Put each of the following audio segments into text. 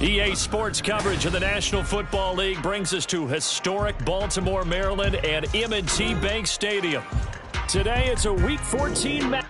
EA Sports coverage of the National Football League brings us to historic Baltimore, Maryland, and M&T Bank Stadium. Today, it's a Week 14 match.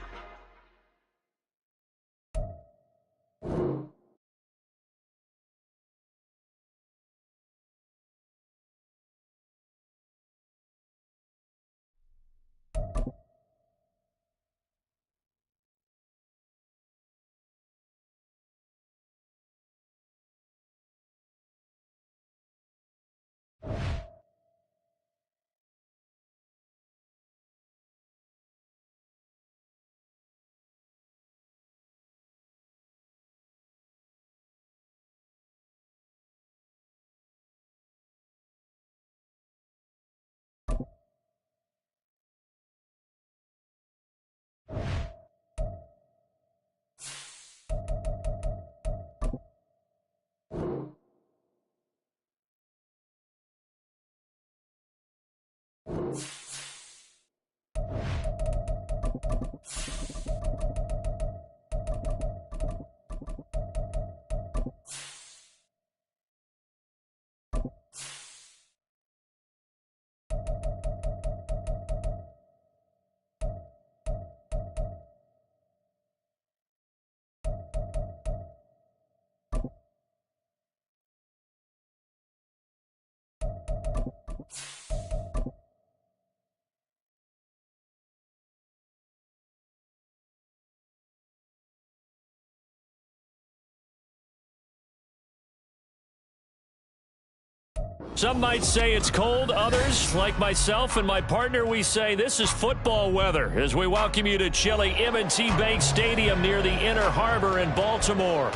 Some might say it's cold. Others, like myself and my partner, we say this is football weather as we welcome you to chilly M&T Bank Stadium near the Inner Harbor in Baltimore.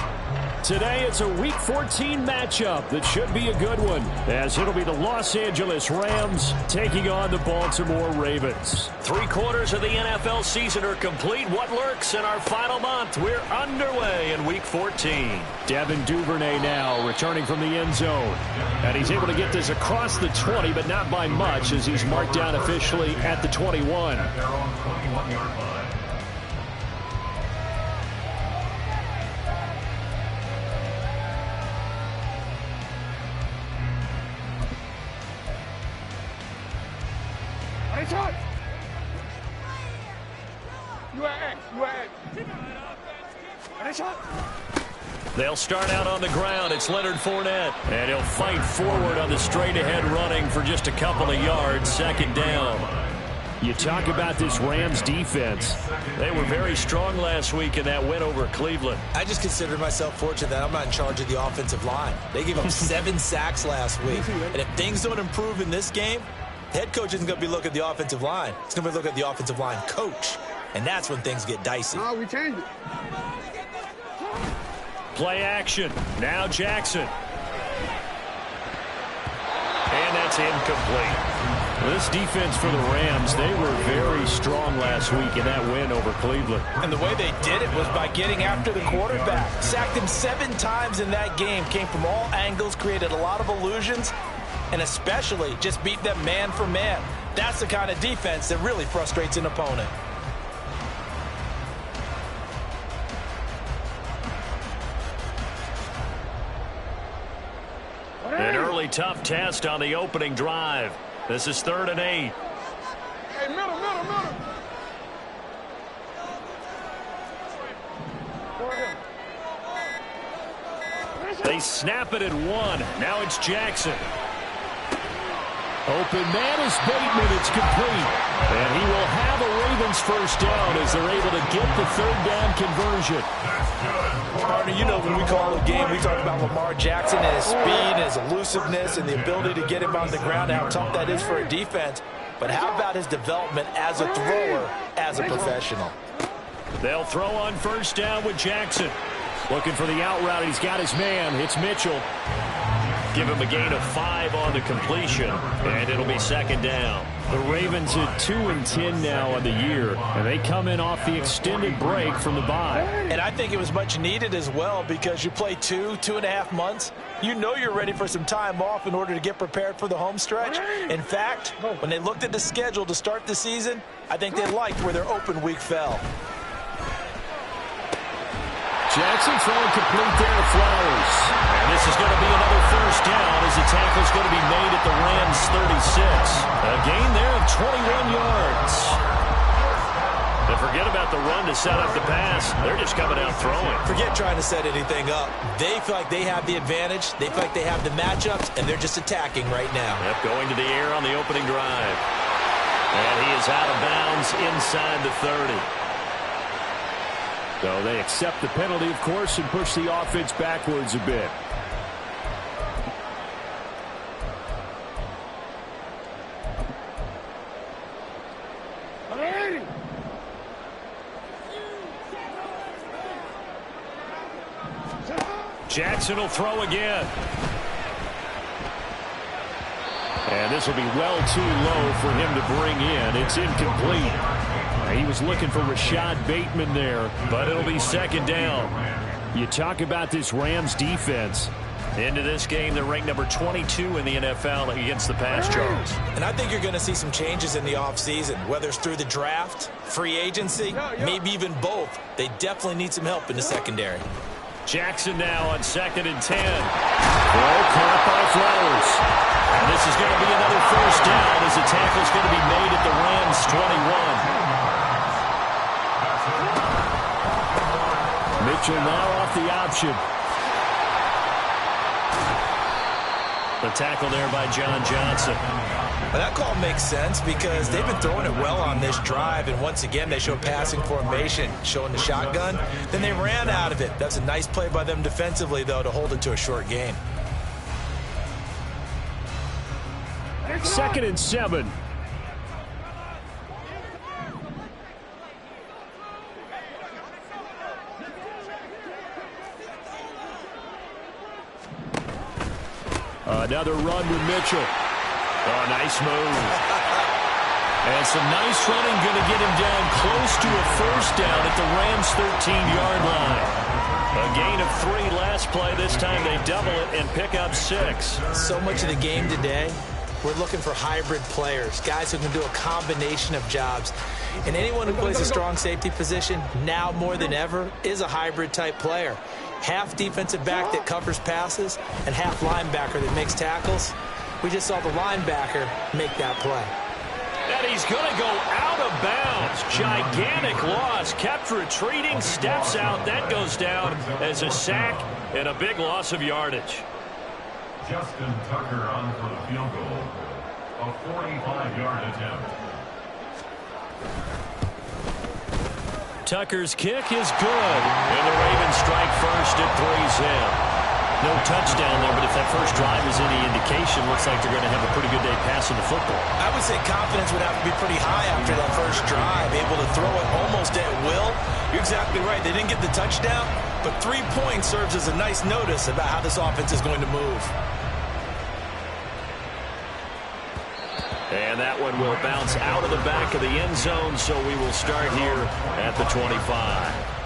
Today, it's a Week 14 matchup that should be a good one, as it'll be the Los Angeles Rams taking on the Baltimore Ravens. 3/4 of the NFL season are complete. What lurks in our final month? We're underway in Week 14. Devin Duvernay now returning from the end zone. And he's able to get this across the 20, but not by much, as he's marked down officially at the 21. They'll start out on the ground. It's Leonard Fournette. And he'll fight forward on the straight-ahead running for just a couple of yards. Second down. You talk about this Rams defense. They were very strong last week in that win over Cleveland. I just consider myself fortunate that I'm not in charge of the offensive line. They gave up 7 sacks last week. And if things don't improve in this game, the head coach isn't going to be looking at the offensive line. He's going to be looking at the offensive line coach. And that's when things get dicey. No, we changed it. Play action. Now Jackson. And that's incomplete. This defense for the Rams, they were very strong last week in that win over Cleveland. And the way they did it was by getting after the quarterback. Sacked him 7 times in that game. Came from all angles, created a lot of illusions, and especially just beat them man for man. That's the kind of defense that really frustrates an opponent. An early tough test on the opening drive. This is 3rd and 8. Hey, middle. They snap it at 1. Now it's Jackson. Open man is Bateman. It's complete. And he will have a Ravens first down as they're able to get the third down conversion. Partner, you know when we call a game, we talk about Lamar Jackson and his speed and his elusiveness and the ability to get him on the ground, how tough that is for a defense. But how about his development as a thrower, as a professional? They'll throw on first down with Jackson. Looking for the out route. He's got his man. It's Mitchell. Give him a gain of 5 on the completion, and it'll be second down. The Ravens at 2-10 now on the year, and they come in off the extended break from the bye. And I think it was much needed as well because you play 2.5 months. You know you're ready for some time off in order to get prepared for the home stretch. In fact, when they looked at the schedule to start the season, I think they liked where their open week fell. Jackson throwing complete there to Flowers. And this is going to be another first down as the tackle's going to be made at the Rams 36. A gain there of 21 yards. And forget about the run to set up the pass. They're just coming out throwing. Forget trying to set anything up. They feel like they have the advantage. They feel like they have the matchups, and they're just attacking right now. Yep, going to the air on the opening drive. And he is out of bounds inside the 30. So they accept the penalty, of course, and push the offense backwards a bit. Jackson will throw again. And this will be well too low for him to bring in. It's incomplete. He was looking for Rashad Bateman there, but it'll be second down. You talk about this Rams defense. Into this game, they're ranked number 22 in the NFL against the pass yards. And I think you're going to see some changes in the offseason, whether it's through the draft, free agency, maybe even both. They definitely need some help in the secondary. Jackson now on 2nd and 10. Well, caught by Flowers. And this is going to be another first down as the tackle's going to be made at the Rams 21. Mitchell now off the option. The tackle there by John Johnson. Well, that call makes sense because they've been throwing it well on this drive, and once again they show passing formation, showing the shotgun. Then they ran out of it. That's a nice play by them defensively, though, to hold it to a short gain. 2nd and 7. Another run with Mitchell. Oh, nice move. And some nice running going to get him down close to a first down at the Rams' 13-yard line. A gain of 3 last play. This time they double it and pick up 6. So much of the game today, we're looking for hybrid players, guys who can do a combination of jobs. And anyone who plays a strong safety position, now more than ever, is a hybrid-type player. Half defensive back that covers passes and half linebacker that makes tackles. We just saw the linebacker make that play. And he's going to go out of bounds. Gigantic loss. Kept retreating. Steps out. That goes down as a sack and a big loss of yardage. Justin Tucker on for the field goal. A 45-yard attempt. Tucker's kick is good. And the Ravens strike first. It 3's in. No touchdown there, but if that first drive is any indication, looks like they're going to have a pretty good day passing the football. I would say confidence would have to be pretty high after that first drive, able to throw it almost at will. You're exactly right. They didn't get the touchdown, but 3 points serves as a nice notice about how this offense is going to move. And that one will bounce out of the back of the end zone, so we will start here at the 25.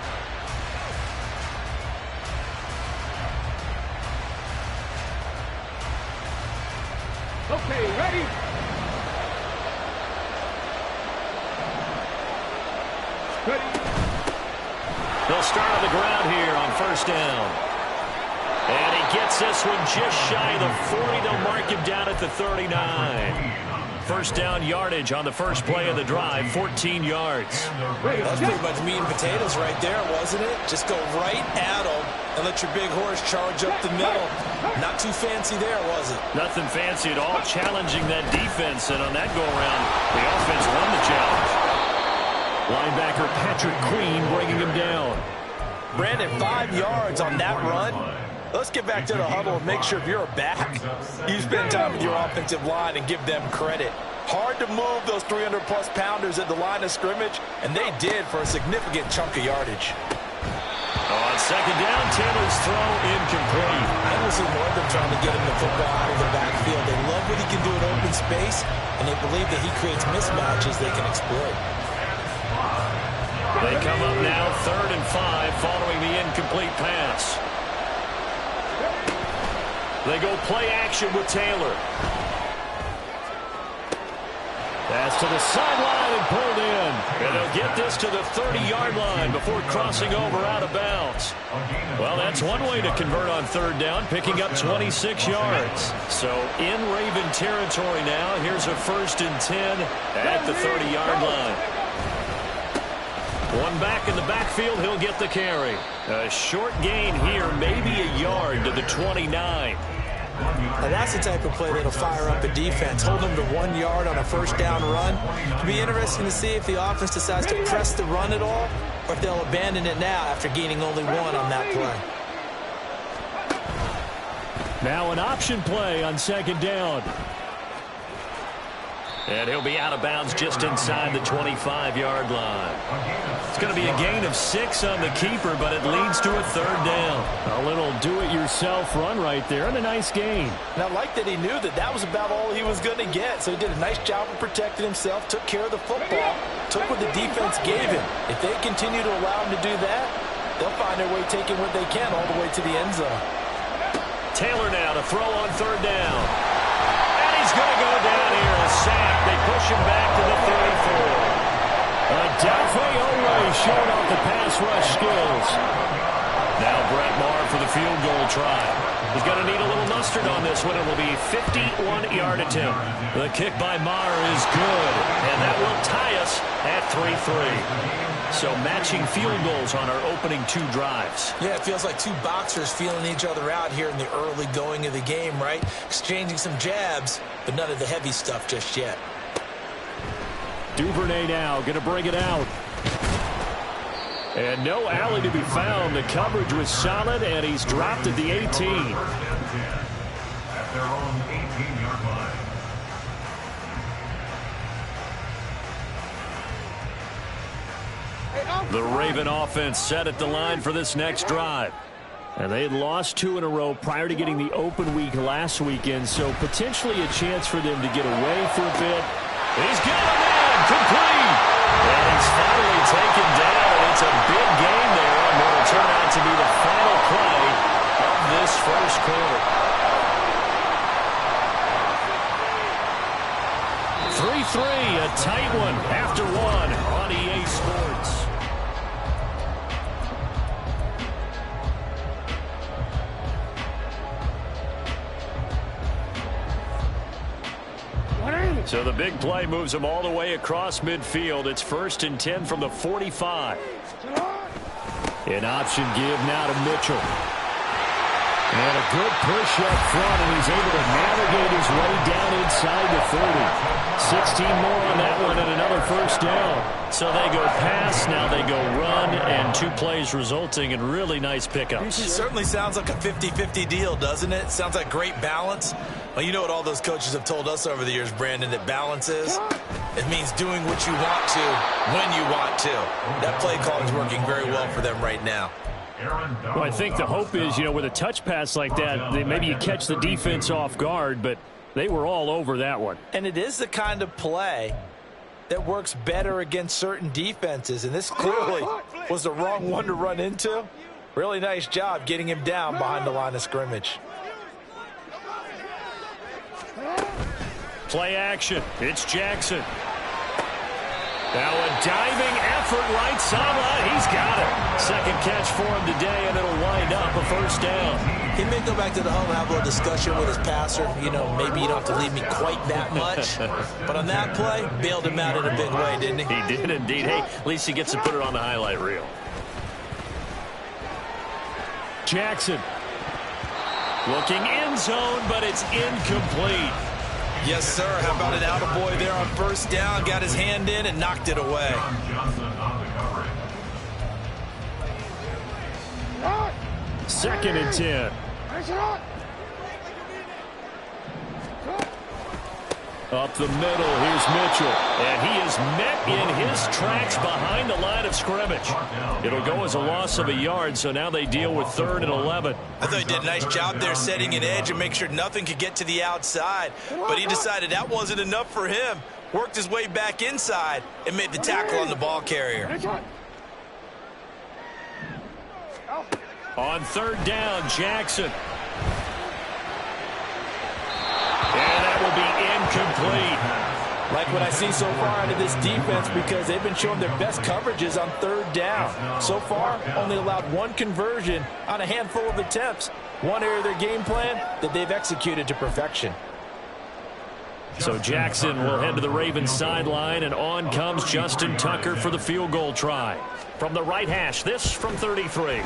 Okay, ready? Ready. They'll start on the ground here on first down. And he gets this one just shy of the 40. They'll mark him down at the 39. First down yardage on the first play of the drive, 14 yards. That's pretty much meat and potatoes right there, wasn't it? Just go right at them and let your big horse charge up the middle. Not too fancy there, was it? Nothing fancy at all, challenging that defense. And on that go-around, the offense won the challenge. for Patrick Queen, bringing him down. Brandon, 5 yards on that run. Let's get back to the huddle and make sure if you're a back, you spend time with your offensive line and give them credit. Hard to move those 300-plus pounders at the line of scrimmage, and they did for a significant chunk of yardage. On second down, Taylor's throw incomplete. I will see more of them trying to get him the football out of the backfield. They love what he can do in open space, and they believe that he creates mismatches they can exploit. They come up now 3rd and 5 following the incomplete pass. They go play action with Taylor. Pass to the sideline and pulled in. And they'll get this to the 30-yard line before crossing over out of bounds. Well, that's one way to convert on 3rd down, picking up 26 yards. So in Raven territory now, here's a 1st and 10 at the 30-yard line. One back in the backfield, he'll get the carry. A short gain here, maybe a yard to the 29. Now that's the type of play that'll fire up a defense. Hold them to 1 yard on a 1st down run. It'll be interesting to see if the offense decides to press the run at all, or if they'll abandon it now after gaining only 1 on that play. Now an option play on 2nd down. And he'll be out of bounds just inside the 25-yard line. It's going to be a gain of 6 on the keeper, but it leads to a 3rd down. A little do-it-yourself run right there, and a nice gain. And I like that he knew that that was about all he was going to get, so he did a nice job of protecting himself, took care of the football, took what the defense gave him. If they continue to allow him to do that, they'll find their way taking what they can all the way to the end zone. Taylor now to throw on 3rd down. He's going to go down here, a sack. They push him back to the 34. Dafe Owe showing off the pass rush skills. Now Brett Maher for the field goal try. He's going to need a little mustard on this one. It will be a 51-yard attempt. The kick by Maher is good, and that will tie us at 3-3. So matching field goals on our opening 2 drives. Yeah, it feels like 2 boxers feeling each other out here in the early going of the game, right? Exchanging some jabs, but none of the heavy stuff just yet. Duvernay now going to bring it out. And no alley to be found. The coverage was solid, and he's dropped at the 18. At their own 18-yard line. The Raven offense set at the line for this next drive. And they had lost 2 in a row prior to getting the open week last weekend, so potentially a chance for them to get away for a bit. He's got a man, complete. And he's finally taken down. It's a big game there, and what will turn out to be the final play of this 1st quarter. 3-3, a tight one after 1 on EA Sports. So the big play moves them all the way across midfield. It's 1st and 10 from the 45. An option give now to Mitchell. And a good push up front, and he's able to navigate his way down inside the 30. 16 more on that one, and another 1st down. So they go pass, now they go run, and 2 plays resulting in really nice pickups. It certainly sounds like a 50-50 deal, doesn't it? Sounds like great balance. Well, you know what all those coaches have told us over the years, Brandon, that balance is? It means doing what you want to when you want to. That play call is working very well for them right now. Well, I think the hope is, with a touch pass like that, maybe you catch the defense off guard, but they were all over that one. And it is the kind of play that works better against certain defenses, and this clearly was the wrong one to run into. Really nice job getting him down behind the line of scrimmage. Play action. It's Jackson. Now a diving effort right sideline. He's got it. Second catch for him today, and it'll wind up a 1st down. He may go back to the home and have a little discussion with his passer. Maybe you don't have to leave me quite that much. But on that play, bailed him out in a big way, didn't he? He did indeed. Hey, at least he gets to put it on the highlight reel. Jackson. Looking end zone, but it's incomplete. Yes, sir. How about an attaboy there on 1st down? Got his hand in and knocked it away. 2nd and 10. Up the middle, here's Mitchell. And he is met in his tracks behind the line of scrimmage. It'll go as a loss of a yard, so now they deal with 3rd and 11. I thought he did a nice job there setting an edge and make sure nothing could get to the outside. But he decided that wasn't enough for him. Worked his way back inside and made the tackle on the ball carrier. On 3rd down, Jackson. And that will be incomplete. Like what I see so far out of this defense, because they've been showing their best coverages on 3rd down. So far, only allowed 1 conversion on a handful of attempts. One area of their game plan that they've executed to perfection. So Jackson will head to the Ravens sideline, and on comes Justin Tucker for the field goal try. From the right hash, this from 33.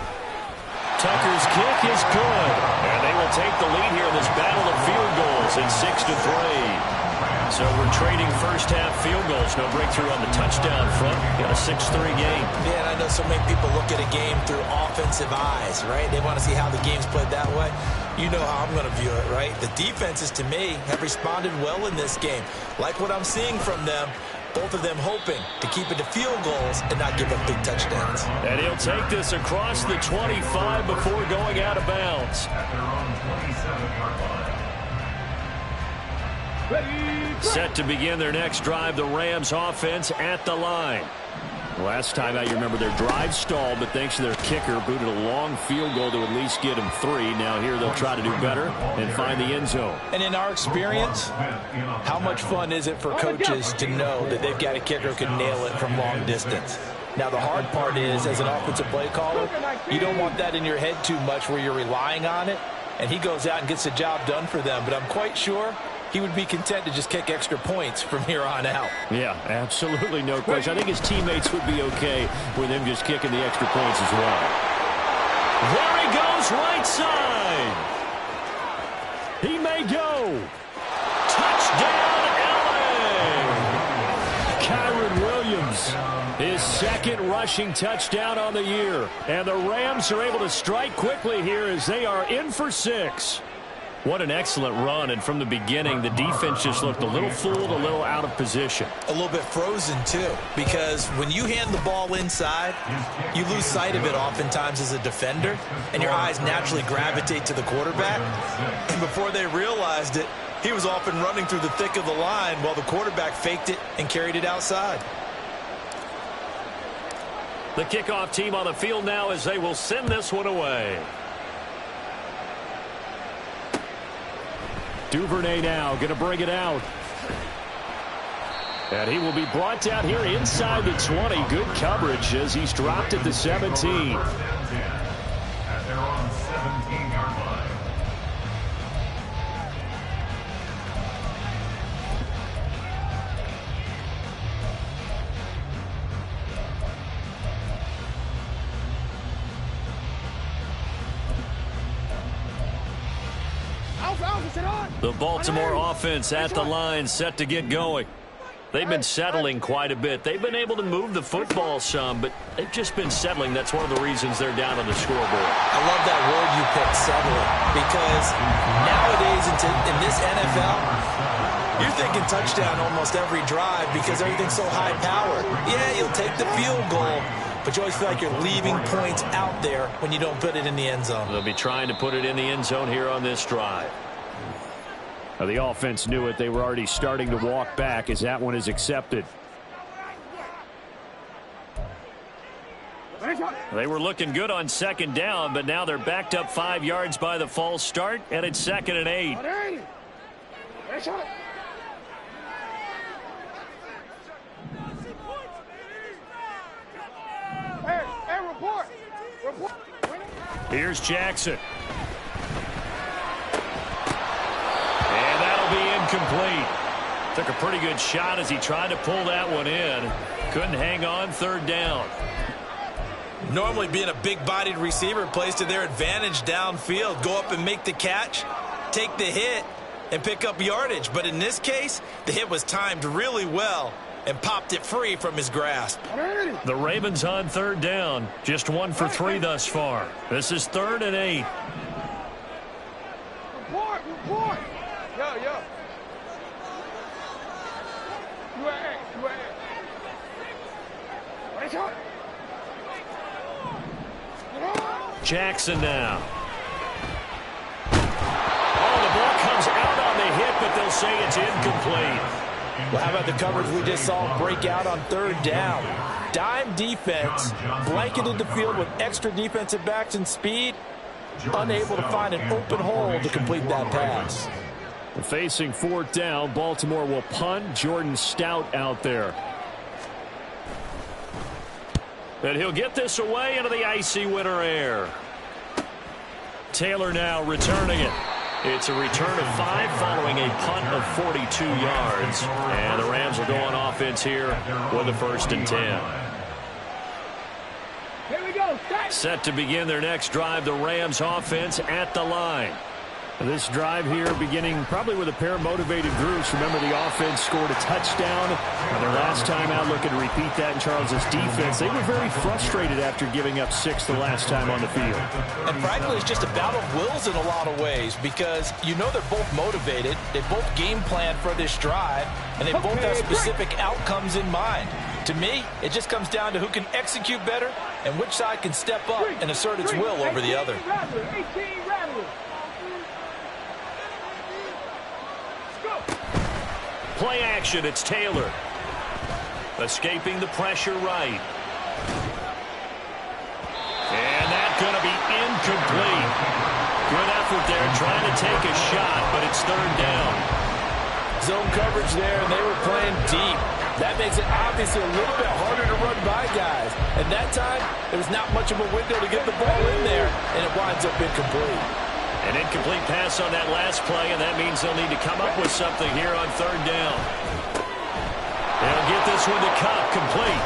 Tucker's kick is good, and they will take the lead here in this battle of field goals at 6-3. So we're trading first-half field goals. No breakthrough on the touchdown front. Got a 6-3 game. Yeah, and I know so many people look at a game through offensive eyes, right? They want to see how the game's played that way. You know how I'm going to view it, right? The defenses, to me, have responded well in this game. Like what I'm seeing from them. Both of them hoping to keep it to field goals and not give up big touchdowns. And he'll take this across the 25 before going out of bounds. At their own 27-yard line. Set to begin their next drive, the Rams offense at the line. Last time out, you remember their drive stalled, but thanks to their kicker, booted a long field goal to at least get them 3. Now here they'll try to do better and find the end zone. And in our experience, how much fun is it for coaches to know that they've got a kicker who can nail it from long distance? Now, the hard part is, as an offensive play caller, you don't want that in your head too much where you're relying on it, and he goes out and gets the job done for them. But I'm quite sure he would be content to just kick extra points from here on out. Yeah, absolutely no question. I think his teammates would be okay with him just kicking the extra points as well. There he goes, right side. He may go. Touchdown, LA. Kyron Williams, his 2nd rushing touchdown on the year. And the Rams are able to strike quickly here as they are in for 6. What an excellent run, and from the beginning, the defense just looked a little fooled, a little out of position. A little bit frozen, too, because when you hand the ball inside, you lose sight of it oftentimes as a defender, and your eyes naturally gravitate to the quarterback. And before they realized it, he was off and running through the thick of the line while the quarterback faked it and carried it outside. The kickoff team on the field now as they will send this one away. Duvernay now going to bring it out. And he will be brought down here inside the 20. Good coverage as he's dropped at the 17. At their own 17-yard line. The Baltimore offense at the line, set to get going. They've been settling quite a bit. They've been able to move the football some, but they've just been settling. That's one of the reasons they're down on the scoreboard. I love that word you picked, settling, because nowadays in this NFL, you're thinking touchdown almost every drive because everything's so high-powered. Yeah, you'll take the field goal, but you always feel like you're leaving points out there when you don't put it in the end zone. They'll be trying to put it in the end zone here on this drive. Now, the offense knew it. They were already starting to walk back as that one is accepted. They were looking good on 2nd down, but now they're backed up 5 yards by the false start, and it's 2nd and 8. Here's Jackson. And that'll be incomplete. Took a pretty good shot as he tried to pull that one in. Couldn't hang on 3rd down. Normally being a big-bodied receiver plays to their advantage downfield. Go up and make the catch, take the hit, and pick up yardage. But in this case, the hit was timed really well, and popped it free from his grasp. The Ravens on third down. Just 1 for 3 thus far. This is 3rd and 8. Report. Yo. Jackson now. Oh, the ball comes out on the hit, but they'll say it's incomplete. Well, how about the coverage we just saw break out on 3rd down? Dime defense, blanketed the field with extra defensive backs and speed, unable to find an open hole to complete that pass. Facing 4th down, Baltimore will punt. Jordan Stout out there. And he'll get this away into the icy winter air. Taylor now returning it. It's a return of 5 following a punt of 42 yards. And the Rams will go on offense here with a 1st and 10. Here we go. Set to begin their next drive, the Rams offense at the line. This drive here beginning probably with a pair of motivated groups. Remember, the offense scored a touchdown. Their last time out, looking to repeat that in Charles's defense. They were very frustrated after giving up 6 the last time on the field. And frankly, it's just a battle of wills in a lot of ways because you know they're both motivated. They both game plan for this drive, and they both have specific outcomes in mind. To me, it just comes down to who can execute better and which side can step up and assert its will over the other. 18 Rattlers. Play action, it's Taylor. Escaping the pressure right. And that's going to be incomplete. Good effort there, trying to take a shot, but it's 3rd down. Zone coverage there, and they were playing deep. That makes it obviously a little bit harder to run by guys. And that time, there was not much of a window to get the ball in there, and it winds up incomplete. An incomplete pass on that last play, and that means they'll need to come up with something here on 3rd down. They'll get this one to Cup, complete.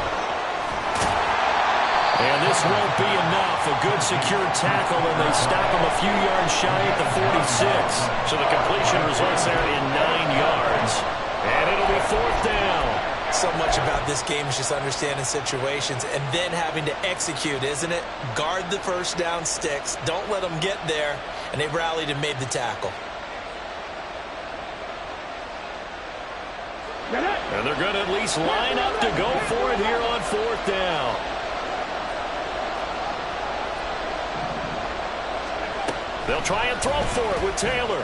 And this won't be enough. A good secure tackle, and they stop him a few yards shy at the 46. So the completion results there in 9 yards. And it'll be 4th down. So much about this game is just understanding situations and then having to execute, isn't it? Guard the 1st down sticks. Don't let them get there. And they rallied and made the tackle. And they're going to at least line up to go for it here on 4th down. They'll try and throw for it with Taylor.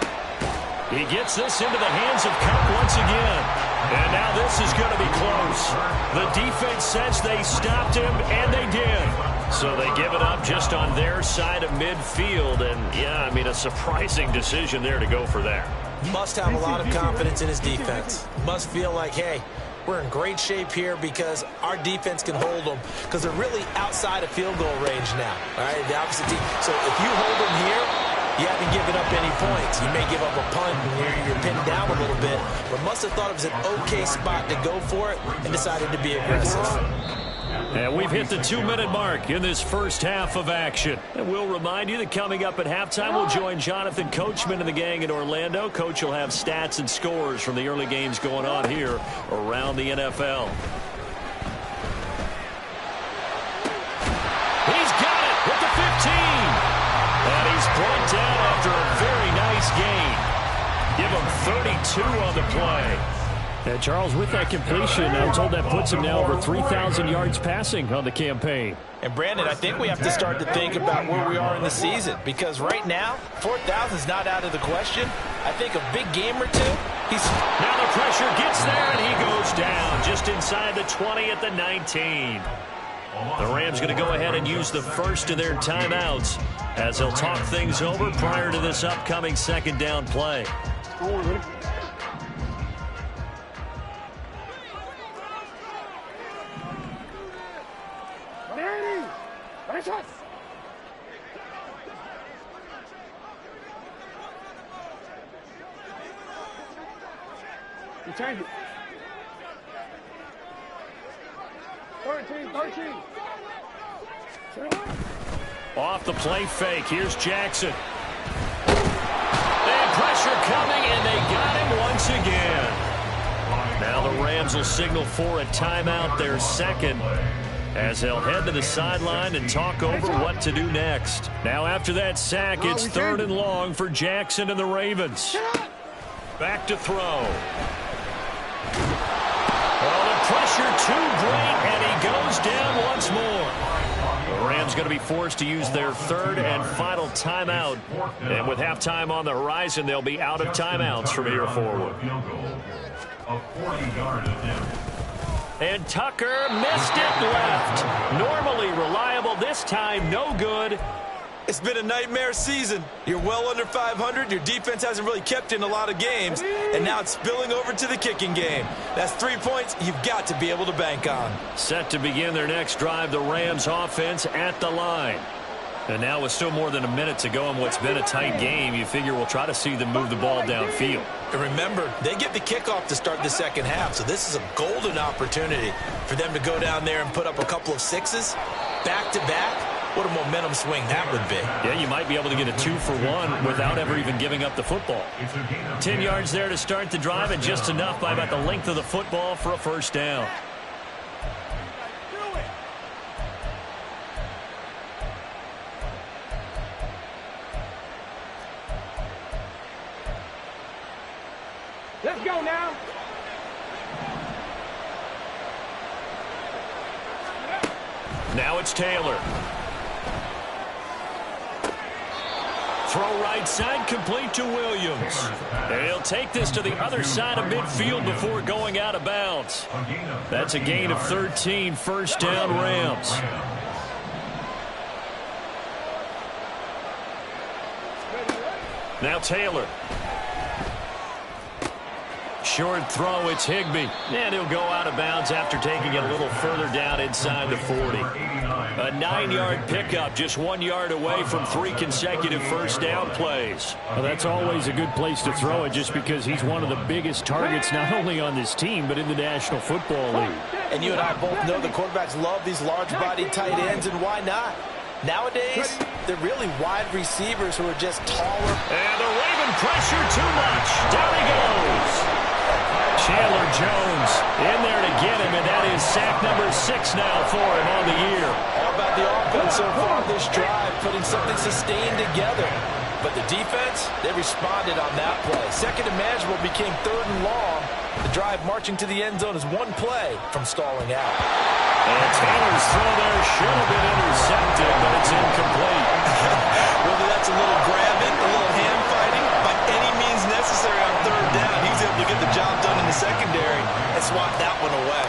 He gets this into the hands of Cup once again. And now this is going to be close. The defense says they stopped him, and they did. So they give it up just on their side of midfield. And, yeah, I mean, a surprising decision there to go for that. Must have a lot of confidence in his defense. Must feel like, hey, we're in great shape here because our defense can hold them because they're really outside of field goal range now. All right, the opposite team. So if you hold them here, you haven't given up any points. You may give up a punt and you're pinned down a little bit, but must have thought it was an okay spot to go for it and decided to be aggressive. And we've hit the 2-minute mark in this first half of action. And we'll remind you that coming up at halftime, we'll join Jonathan Coachman and the gang in Orlando. Coach will have stats and scores from the early games going on here around the NFL. He's got it with the 15. And he's brought down after a very nice gain. Give him 32 on the play. And Charles, with that completion, I'm told that puts him now over 3,000 yards passing on the campaign. And Brandon, I think we have to start to think about where we are in the season because right now, 4,000 is not out of the question. I think a big game or two. Now the pressure gets there, and he goes down just inside the 20 at the 19. The Rams going to go ahead and use the first of their timeouts as they'll talk things over prior to this upcoming 2nd down play. Change it. 13. Off the play fake. Here's Jackson. And pressure coming, and they got him once again. Now the Rams will signal for a timeout, their second, as they'll head to the sideline and talk over what to do next. Now after that sack, it's 3rd and long for Jackson and the Ravens. Back to throw. Well, the pressure too great, and he goes down once more. The Rams going to be forced to use their 3rd and final timeout. And with halftime on the horizon, they'll be out of timeouts from here forward. A 40-yard attempt. And Tucker missed it left. Normally reliable, this time no good. It's been a nightmare season. You're well under 500. Your defense hasn't really kept in a lot of games. And now it's spilling over to the kicking game. That's 3 points you've got to be able to bank on. Set to begin their next drive, the Rams offense at the line. And now with still more than a minute to go in what's been a tight game, you figure we'll try to see them move the ball downfield. And remember, they get the kickoff to start the second half, so this is a golden opportunity for them to go down there and put up a couple of sixes back-to-back. What a momentum swing that would be. Yeah, you might be able to get a 2-for-1 without ever even giving up the football. 10 yards there to start the drive, and just enough by about the length of the football for a first down. Let's go now. Now it's Taylor. Throw right side, complete to Williams. And he'll take this to the other side of midfield before going out of bounds. That's a gain of 13, first down Rams. Now Taylor. Short throw, it's Higbee. And he'll go out of bounds after taking it a little further down inside the 40. A 9-yard pickup, just 1 yard away from 3 consecutive first down plays. Well, that's always a good place to throw it just because he's one of the biggest targets not only on this team but in the National Football League. And you and I both know the quarterbacks love these large-bodied tight ends, and why not? Nowadays, they're really wide receivers who are just taller. And the Raven pressure too much. Down he goes. Chandler Jones in there to get him, and that is sack number 6 now for him on the year. All about the offense so far this drive, putting something sustained together. But the defense, they responded on that play. Second and manageable became 3rd and long. The drive marching to the end zone is 1 play from stalling out. And Taylor's throw there should have been intercepted, but it's incomplete. Whether that's a little grabbing, a little hand fighting, by any means necessary on 3rd down, he was able to get the job done in the secondary and swat that one away.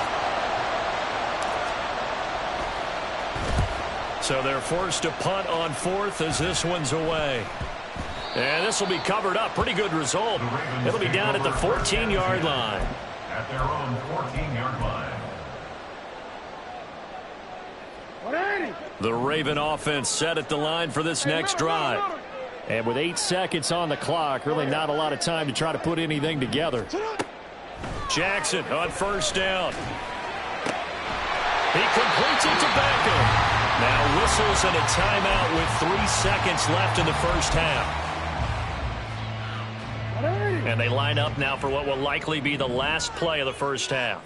So they're forced to punt on 4th as this one's away. And this will be covered up. Pretty good result. It'll be down at the 14-yard line. At their own 14-yard line. The Raven offense set at the line for this next drive. And with 8 seconds on the clock, really not a lot of time to try to put anything together. Jackson on first down. He completes it to Beckham. Now whistles and a timeout with 3 seconds left in the first half. And they line up now for what will likely be the last play of the first half.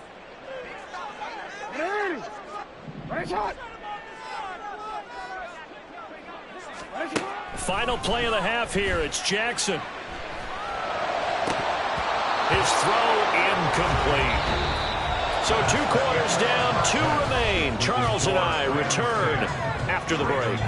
Final play of the half here. It's Jackson. His throw incomplete. So 2 quarters down, 2 remain. Charles and I return after the break.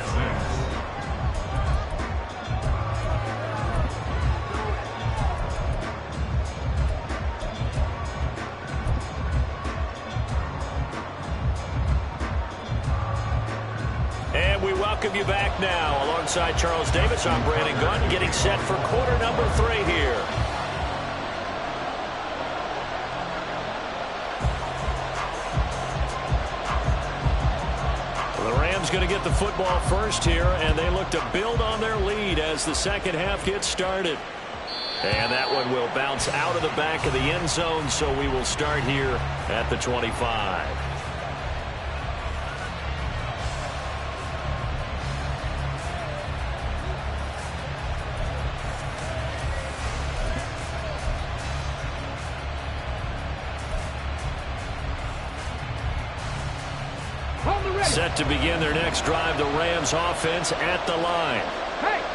And we welcome you back now. Alongside Charles Davis, I'm Brandon Gunn, getting set for quarter number 3 here. The Rams going to get the football first here, and they look to build on their lead as the second half gets started. And that one will bounce out of the back of the end zone, so we will start here at the 25. Set to begin their next drive, the Rams offense at the line.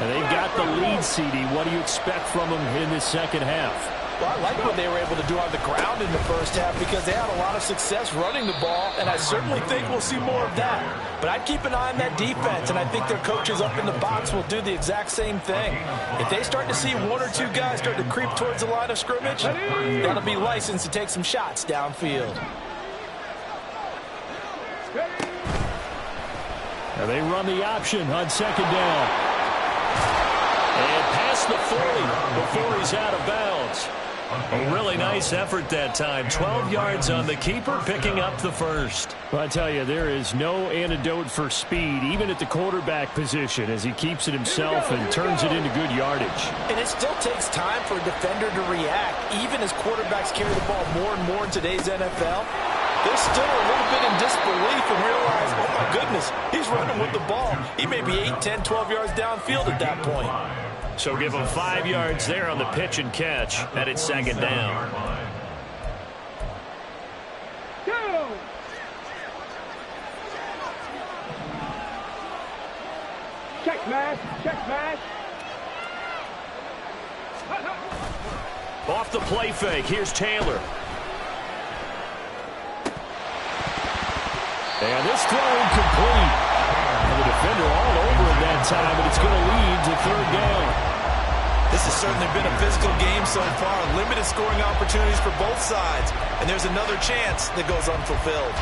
And they've got the lead, CD. What do you expect from them in this second half? Well, I like what they were able to do on the ground in the first half because they had a lot of success running the ball, and I certainly think we'll see more of that. But I'd keep an eye on that defense, and I think their coaches up in the box will do the exact same thing. If they start to see one or two guys start to creep towards the line of scrimmage, that'll be licensed to take some shots downfield. Now they run the option on second down. And past the 40 before he's out of bounds. A really nice effort that time. 12 yards on the keeper, picking up the first. Well, I tell you, there is no antidote for speed, even at the quarterback position, as he keeps it himself and turns it into good yardage. And it still takes time for a defender to react, even as quarterbacks carry the ball more and more in today's NFL. They're still a little bit in disbelief and realize, oh my goodness, he's running with the ball. He may be 8, 10, 12 yards downfield at that point. So give him 5 yards there on the pitch and catch, and it's second down. Go! Check smash, check smash. Off the play fake, here's Taylor. And this throw incomplete. And the defender all over him that time, and it's going to lead to third down. This has certainly been a physical game so far. Limited scoring opportunities for both sides. And there's another chance that goes unfulfilled.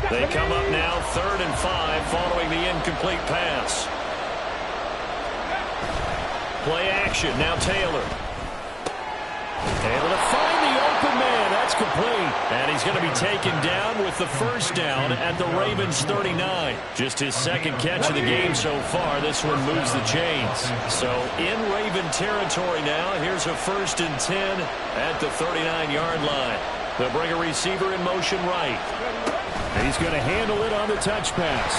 They come up now 3rd and 5 following the incomplete pass. Play action, now Taylor. Able to find the open man. That's complete. And he's going to be taken down with the first down at the Ravens 39. Just his second catch of the game so far. This one moves the chains. So in Raven territory now. Here's a 1st and 10 at the 39-yard line. They'll bring a receiver in motion right. And he's going to handle it on the touch pass.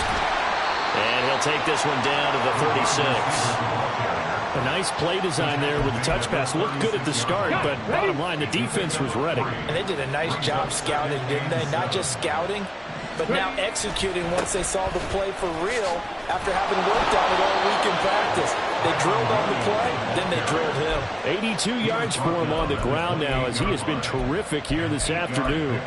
And he'll take this one down to the 36. A nice play design there with the touch pass. Looked good at the start, but bottom line, the defense was ready. And they did a nice job scouting, didn't they? Not just scouting, but now executing once they saw the play for real after having worked on it all week in practice. They drilled on the play, then they drilled him. 82 yards for him on the ground now as he has been terrific here this afternoon.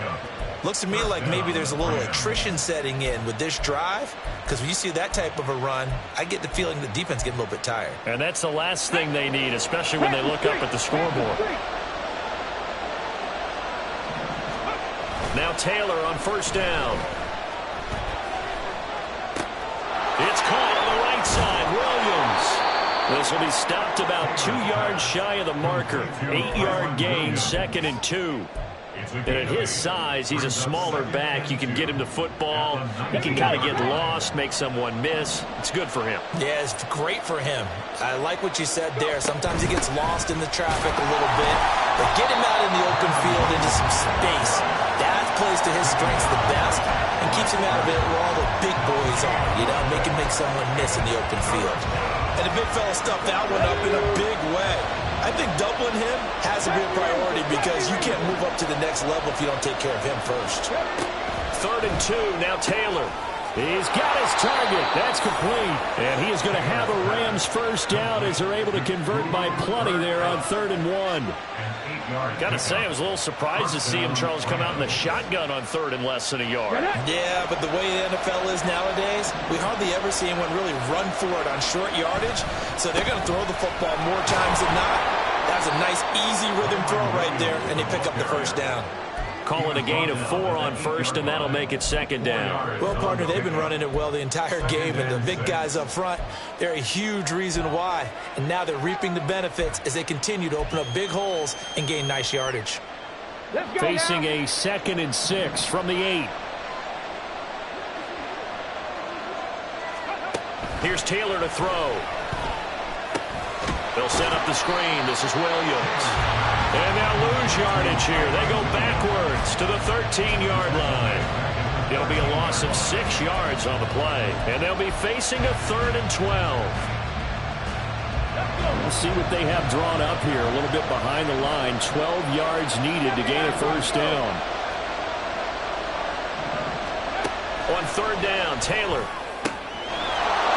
Looks to me like maybe there's a little attrition setting in with this drive, because when you see that type of a run, I get the feeling the defense getting a little bit tired. And that's the last thing they need, especially when they look up at the scoreboard. Now Taylor on first down. It's caught on the right side. Williams. This will be stopped about 2 yards shy of the marker. 8-yard gain, 2nd and 2. And at his size, he's a smaller back. You can get him to football. He can kind of get lost, make someone miss. It's good for him. Yeah, it's great for him. I like what you said there. Sometimes he gets lost in the traffic a little bit. But get him out in the open field into some space. That plays to his strengths the best and keeps him out of it where all the big boys are. You know, make someone miss in the open field. And the big fella stuffed that one up in a big way. I think doubling him has to be a priority because you can't move up to the next level if you don't take care of him first. 3rd and 2, now Taylor. He's got his target. That's complete. And he is going to have a Rams first down as they're able to convert by plenty there on 3rd and 1. Got to say, I was a little surprised to see him, Charles, come out in the shotgun on 3rd and less than a yard. Yeah, but the way the NFL is nowadays, we hardly ever see anyone really run for it on short yardage. So they're going to throw the football more times than not. That's a nice, easy rhythm throw right there, and they pick up the first down. Call it a gain of 4 on first, and that'll make it 2nd down. Well, partner, they've been running it well the entire game, and the big guys up front, they're a huge reason why. And now they're reaping the benefits as they continue to open up big holes and gain nice yardage. Facing a 2nd and 6 from the 8. Here's Taylor to throw. They'll set up the screen. This is Williams. And they'll lose yardage here. They go backwards to the 13-yard line. It'll be a loss of 6 yards on the play. And they'll be facing a 3rd and 12. We'll see what they have drawn up here. A little bit behind the line. 12 yards needed to gain a first down. On 3rd down, Taylor.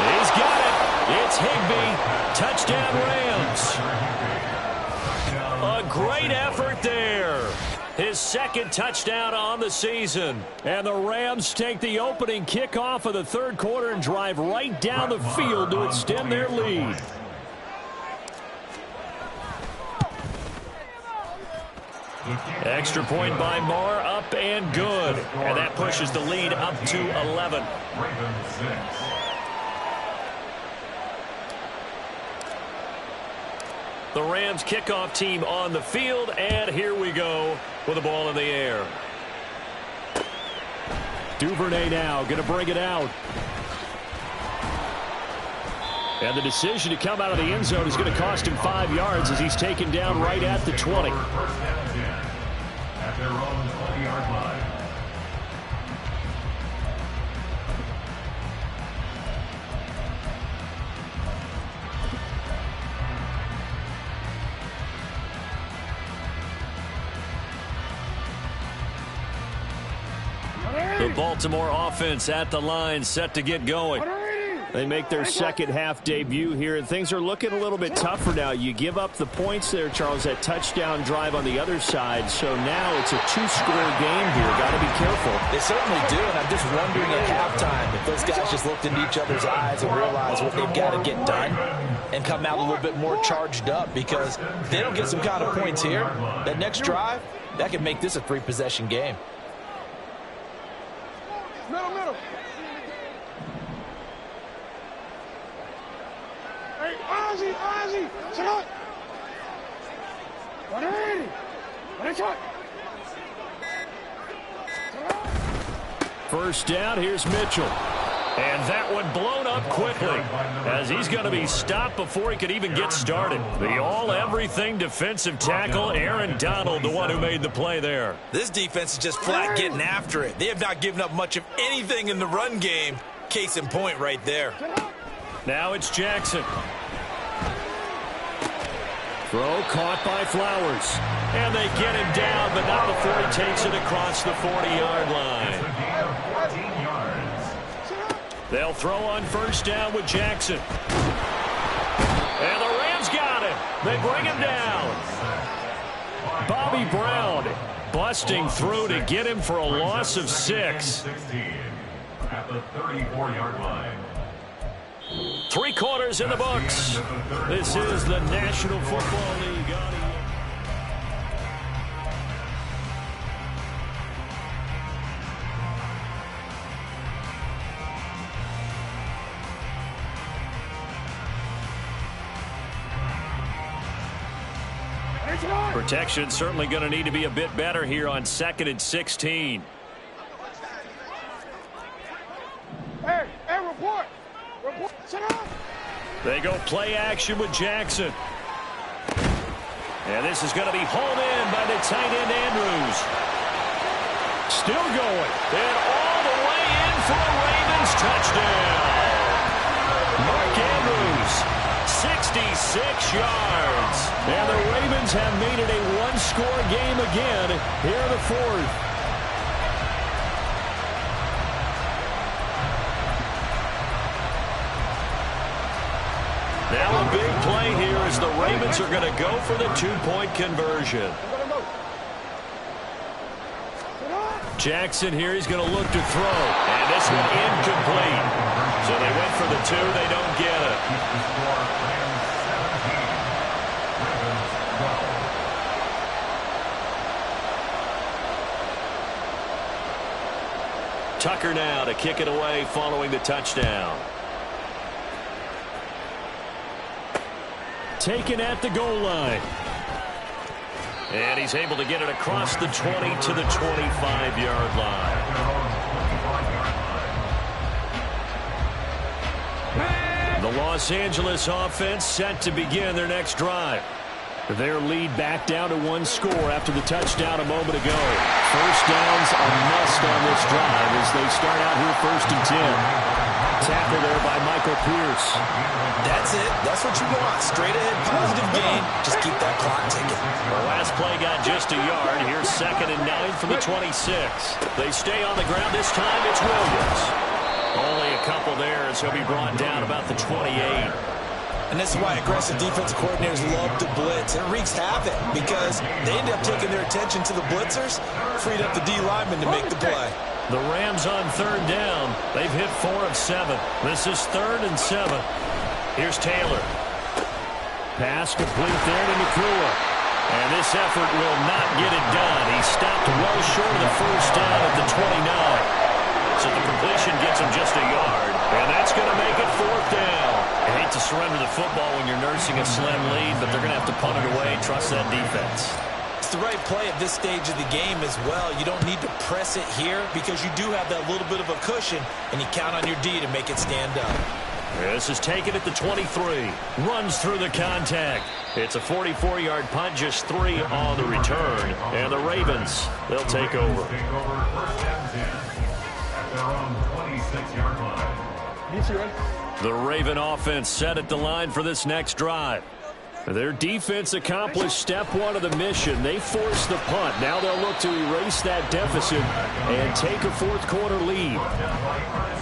He's got it. It's Higbee. Touchdown, Rams. A great effort there. His 2nd touchdown on the season. And the Rams take the opening kickoff of the 3rd quarter and drive right down the field to extend their lead. Extra point by Marr, up and good. And that pushes the lead up to 11. The Rams kickoff team on the field, and here we go with the ball in the air. Duvernay now going to bring it out. And the decision to come out of the end zone is going to cost him 5 yards as he's taken down right at the 20. At their own 20-yard line. The Baltimore offense at the line, set to get going. They make their second half debut here, and things are looking a little bit tougher now. You give up the points there, Charles, that touchdown drive on the other side. So now it's a 2-score game here. Got to be careful. They certainly do, and I'm just wondering at halftime if those guys just looked into each other's eyes and realized what they've got to get done and come out a little bit more charged up, because if they don't get some kind of points here, that next drive, that could make this a 3-possession game. Middle. Hey, Ozzy, sit up. 180. 180. First down, here's Mitchell. And that one blown up quickly as he's going to be stopped before he could even get started. The all-everything defensive tackle, Aaron Donald, the one who made the play there. This defense is just flat getting after it. They have not given up much of anything in the run game. Case in point right there. Now it's Jackson. Throw caught by Flowers. And they get him down, but not before he takes it across the 40-yard line. They'll throw on first down with Jackson. And the Rams got him. They bring him down. Bobby Brown busting through to get him for a loss of 6. At the 34-yard line. 3 quarters in the books. This is the National Football League. Protection certainly going to need to be a bit better here on 2nd and 16. Hey, report. Sit up. They go play action with Jackson. And this is going to be hauled in by the tight end Andrews. Still going. And all the way in for a Ravens touchdown. Mark Andrews, 66 yards. And the Ravens have made it a 1-score game again here in the 4th. Now a big play here as the Ravens are going to go for the 2-point conversion. Jackson here, he's going to look to throw. And this one incomplete. So they went for the 2, they don't get it. Tucker now to kick it away following the touchdown. Taken at the goal line. And he's able to get it across the 20 to the 25-yard line. The Los Angeles offense set to begin their next drive. Their lead back down to one score after the touchdown a moment ago. First downs a must on this drive as they start out here 1st and 10. Tackle there by Michael Pierce. That's it. That's what you want. Straight ahead, positive gain. Just keep that clock ticking. The last play got just a yard. Here's 2nd and 9 from the 26. They stay on the ground. This time it's Williams. Only a couple there as he'll be brought down about the 28. And this is why aggressive defensive coordinators love to blitz. It wreaks havoc because they end up taking their attention to the blitzers, freed up the D lineman to make the play. The Rams on 3rd down. They've hit 4 of 7. This is 3rd and 7. Here's Taylor. Pass complete there to Nakua. And this effort will not get it done. He stopped well short of the first down at the 29. So the completion gets him just a yard. And that's going to make it 4th down. I hate to surrender the football when you're nursing a slim lead, but they're going to have to punt it away. Trust that defense. It's the right play at this stage of the game as well. You don't need to press it here because you do have that little bit of a cushion, and you count on your D to make it stand up. This is taken at the 23. Runs through the contact. It's a 44-yard punt, just 3 on the return. And the Ravens, they'll take over. Take over 1st and 10 at their own 26-yard line. The Raven offense set at the line for this next drive. Their defense accomplished step 1 of the mission. They forced the punt. Now they'll look to erase that deficit and take a 4th quarter lead.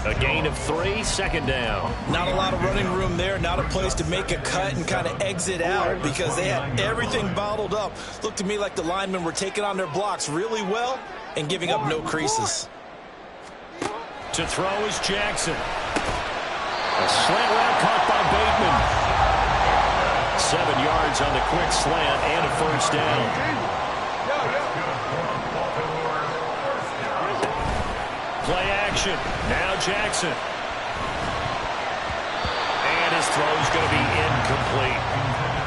A gain of 3, 2nd down. Not a lot of running room there. Not a place to make a cut and kind of exit out because they had everything bottled up. Looked to me like the linemen were taking on their blocks really well and giving up no creases. To throw is Jackson. A slant route caught by Bateman. 7 yards on the quick slant and a 1st down. Play action. Now Jackson. And his throw's going to be incomplete.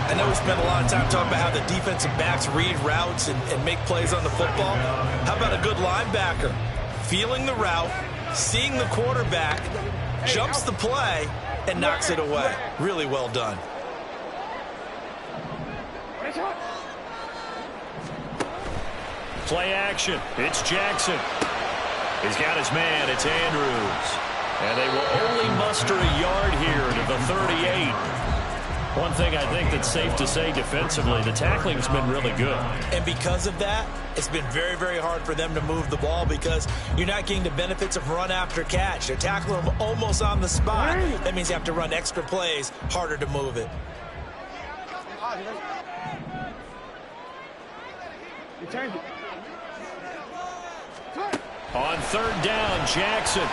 I know we spent a lot of time talking about how the defensive backs read routes and make plays on the football. How about a good linebacker? Feeling the route, seeing the quarterback, jumps the play, and knocks it away. Really well done. Play action. It's Jackson. He's got his man. It's Andrews. And they will only muster a yard here to the 38. One thing I think that's safe to say defensively, the tackling's been really good. And because of that, it's been very, very hard for them to move the ball because you're not getting the benefits of run after catch. They're tackling them almost on the spot. That means you have to run extra plays, harder to move it. On 3rd down, Jackson.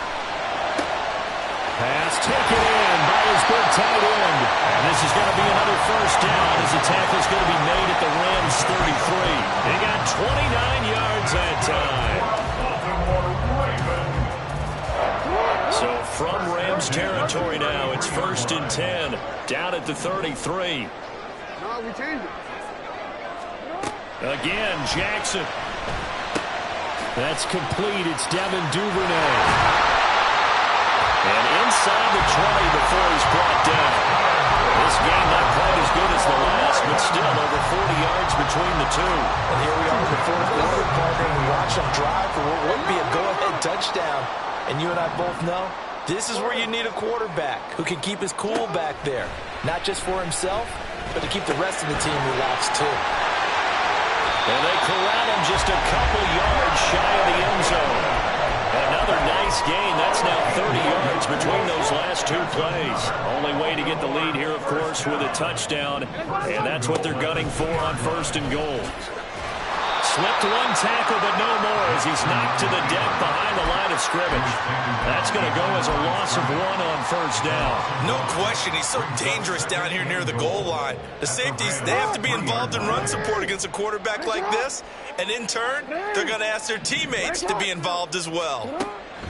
Pass taken in by his big tight end. And this is going to be another 1st down as the tackle's going to be made at the Rams 33. They got 29 yards that time. So from Rams territory now, it's 1st and 10 down at the 33. Again, Jackson. That's complete. It's Devin Duvernay. And inside the 20 before he's brought down. This game not quite as good as the last, but still over 40 yards between the two. And here we are in the 4th quarter, partner, and we watch them drive for what would be a go-ahead touchdown. And you and I both know this is where you need a quarterback who can keep his cool back there. Not just for himself, but to keep the rest of the team relaxed too. And they corral him just a couple yards shy of the end zone. Another nice gain. That's now 30 yards between those last 2 plays. Only way to get the lead here, of course, with a touchdown. And that's what they're gunning for on 1st and goal. Slipped 1 tackle, but no more as he's knocked to the deck behind the line of scrimmage. That's going to go as a loss of 1 on 1st down. No question, he's so dangerous down here near the goal line. The safeties, they have to be involved in run support against a quarterback like this. And in turn, they're going to ask their teammates to be involved as well.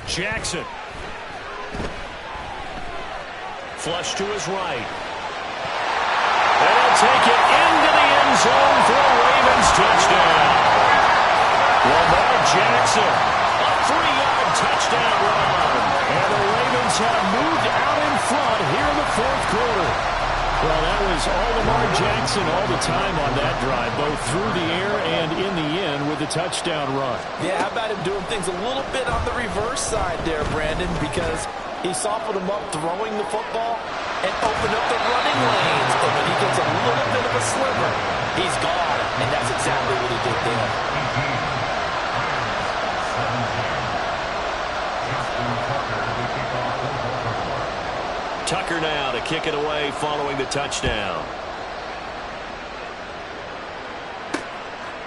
Jackson. Flush to his right. And he'll take it into the end zone for a Ravens touchdown. Lamar Jackson, a 3-yard touchdown run. And the Ravens have moved out in front here in the 4th quarter. Well, that was all Lamar Jackson all the time on that through the air and in the end with a touchdown run. Yeah, how about him doing things a little bit on the reverse side there, Brandon, because he softened him up throwing the football and opened up the running lanes. And when he gets a little bit of a sliver, he's gone. And that's exactly what he did there. Tucker now to kick it away following the touchdown.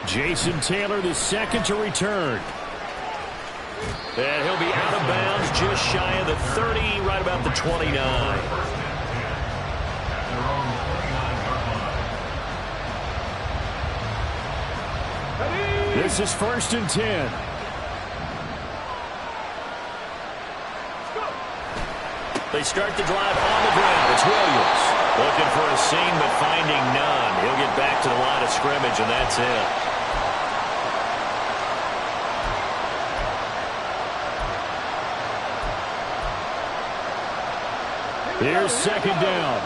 Jason Taylor, the second to return. And he'll be out of bounds just shy of the 30, right about the 29. This is 1st and 10. They start the drive on the ground. It's Williams looking for a seam but finding none. He'll get back to the line of scrimmage, and that's it. Here's 2nd down.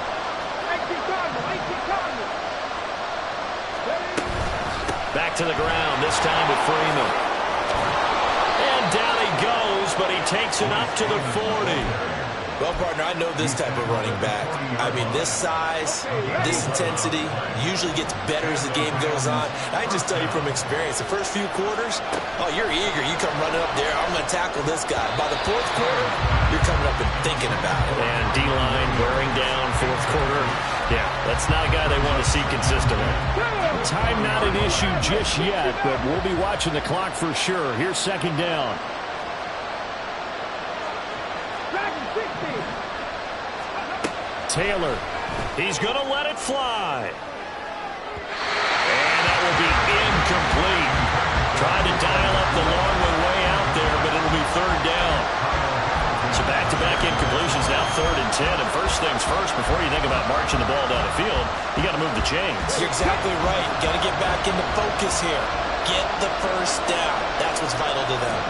Back to the ground, this time with Freeman. And down he goes, but he takes it up to the 40. Well, partner, I know this type of running back. I mean, this size, this intensity usually gets better as the game goes on. I can just tell you from experience, the first few quarters, oh, you're eager. You come running up there, I'm going to tackle this guy. By the 4th quarter, you're coming up and thinking about it. And D-line wearing down 4th quarter. Yeah, that's not a guy they want to see consistently. Time not an issue just yet, but we'll be watching the clock for sure. Here's 2nd down. Taylor. He's going to let it fly. And that will be incomplete. Tried to dial up the long one way out there, but it'll be 3rd down. So back-to-back incompletions, now 3rd and 10. And first things first, before you think about marching the ball down the field, you got to move the chains. You're exactly right. Got to get back into focus here. Get the first down. That's what's vital to them.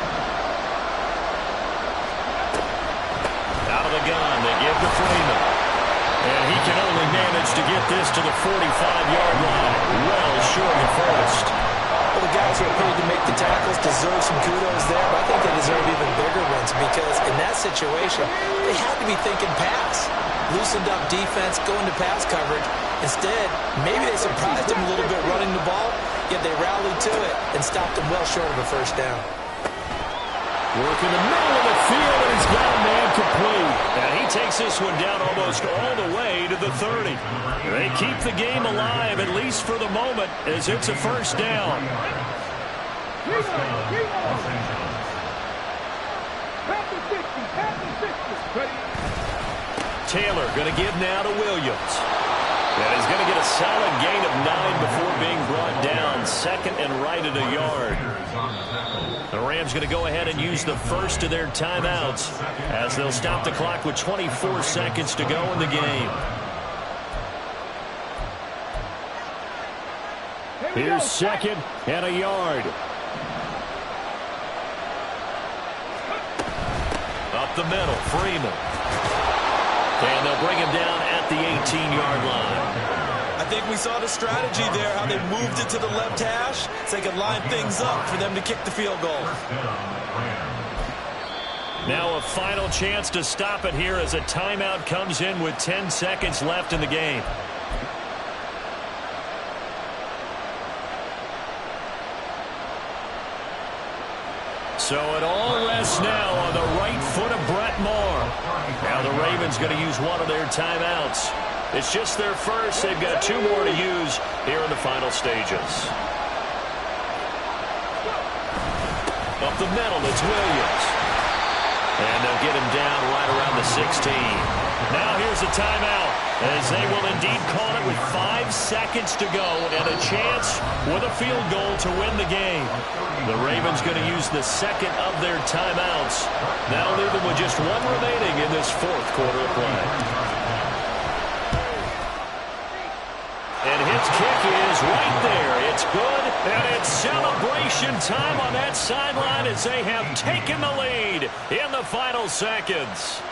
Out of the gun, they give to Freeman. And he can only manage to get this to the 45-yard line. Well short of first. Well, the guys who are paid to make the tackles deserve some kudos there, but I think they deserve even bigger ones because in that situation, they had to be thinking pass. Loosened up defense, going to pass coverage. Instead, maybe they surprised him a little bit running the ball, yet they rallied to it and stopped him well short of a first down. Work in the middle of the field, and he's got a man complete. And he takes this one down almost all the way to the 30. They keep the game alive, at least for the moment, as it's a first down. Taylor going to give now to Williams. And he's going to get a solid gain of 9 before being brought down. 2nd and right at a yard. The Rams going to go ahead and use the first of their timeouts as they'll stop the clock with 24 seconds to go in the game. Here's 2nd and a yard. Up the middle, Freeman. And they'll bring him down at the 18-yard line. I think we saw the strategy there, how they moved it to the left hash so they could line things up for them to kick the field goal. Now a final chance to stop it here as a timeout comes in with 10 seconds left in the game. So it all rests now on the right foot of Brett Maher. Now the Ravens going to use one of their timeouts. It's just their first. They've got 2 more to use here in the final stages. Up the middle, it's Williams. And they'll get him down right around the 16. Now here's a timeout as they will indeed call it with 5 seconds to go and a chance with a field goal to win the game. The Ravens going to use the 2nd of their timeouts. That'll leave them with just 1 remaining in this 4th quarter of play. And his kick is right there. It's good, and it's celebration time on that sideline as they have taken the lead in the final seconds.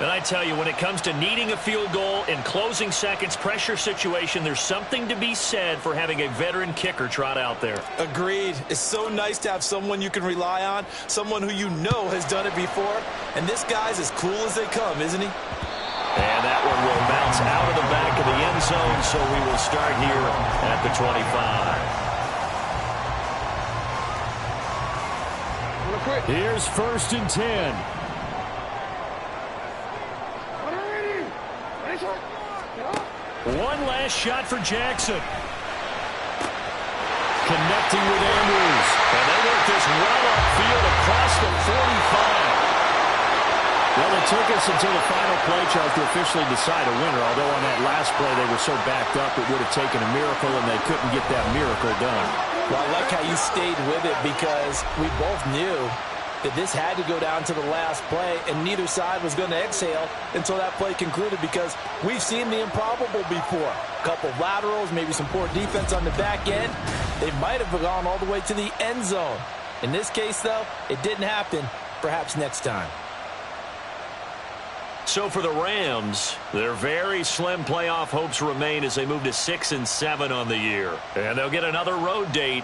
And I tell you, when it comes to needing a field goal in closing seconds, pressure situation, there's something to be said for having a veteran kicker trot out there. Agreed. It's so nice to have someone you can rely on, someone who you know has done it before. And this guy's as cool as they come, isn't he? And that one will bounce out of the back of the end zone, so we will start here at the 25. Here's 1st and 10. One last shot for Jackson. Connecting with Andrews. And they work this well upfield across the 45. Well, it took us until the final play, Charles, to officially decide a winner. Although on that last play they were so backed up it would have taken a miracle, and they couldn't get that miracle done. Well, I like how you stayed with it because we both knew that this had to go down to the last play, and neither side was going to exhale until that play concluded because we've seen the improbable before. A couple of laterals, maybe some poor defense on the back end. They might have gone all the way to the end zone. In this case, though, it didn't happen. Perhaps next time. So for the Rams, their very slim playoff hopes remain as they move to 6-7 on the year. And they'll get another road date